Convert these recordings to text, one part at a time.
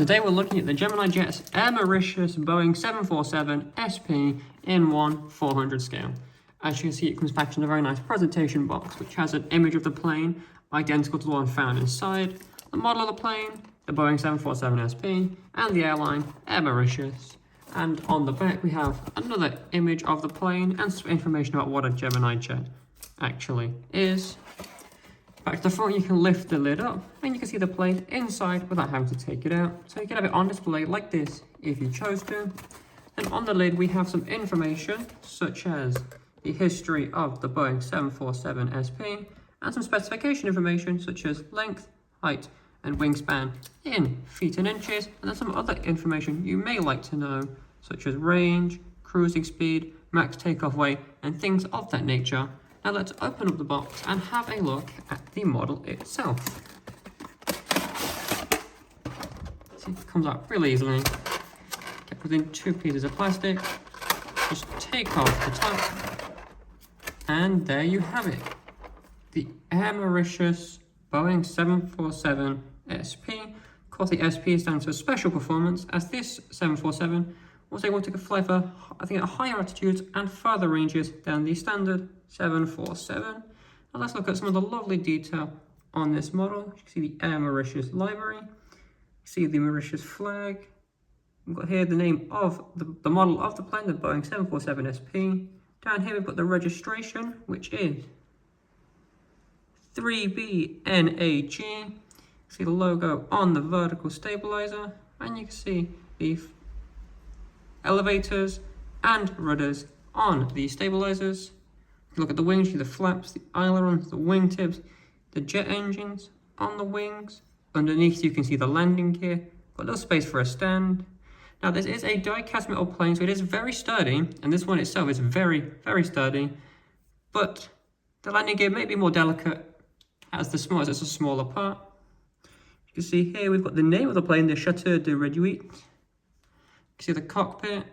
Today we're looking at the Gemini Jet's Mauritius Boeing 747SP in 1/400 scale. As you can see, it comes packaged in a very nice presentation box, which has an image of the plane identical to the one found inside, the model of the plane, the Boeing 747SP, and the airline, Air Mauritius. And on the back we have another image of the plane and some information about what a Gemini jet actually is. Back to the front, you can lift the lid up and you can see the plane inside without having to take it out. So you can have it on display like this if you chose to. And on the lid we have some information such as the history of the Boeing 747SP and some specification information such as length, height and wingspan in feet and inches, and then some other information you may like to know such as range, cruising speed, max takeoff weight and things of that nature. Now let's open up the box and have a look at the model itself. See, it comes out really easily. Get within 2 pieces of plastic. Just take off the top. And there you have it. The Air Mauritius Boeing 747SP. Of course, the SP stands for Special Performance, as this 747 was able to fly for, I think, at higher altitudes and further ranges than the standard 747. Now let's look at some of the lovely detail on this model. You can see the Air Mauritius livery. You see the Mauritius flag. We've got here the name of the model of the plane, the Boeing 747SP. Down here we've got the registration, which is 3BNAG. See the logo on the vertical stabilizer, and you can see the elevators and rudders on the stabilizers. If you look at the wings, you see the flaps, the ailerons, the wingtips, the jet engines on the wings. Underneath you can see the landing gear. Got a little space for a stand. Now this is a die-cast metal plane, so it is very sturdy, and this one itself is very, very sturdy. But the landing gear may be more delicate as it's a smaller part. You can see here we've got the name of the plane, the Chateau de Réduit. You can see the cockpit.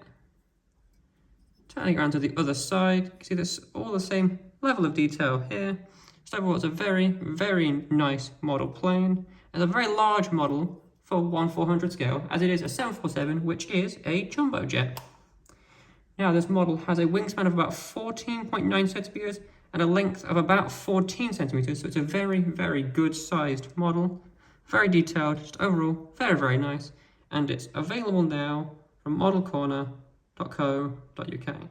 Turning around to the other side, you can see this all the same level of detail here. So overall, it's a very, very nice model plane. It's a very large model for 1/400 scale, as it is a 747, which is a jumbo jet. Now, this model has a wingspan of about 14.9 centimeters and a length of about 14 centimeters. So it's a very, very good sized model. Very detailed, just overall, very, very nice. And it's available now from modelcorner.co.uk.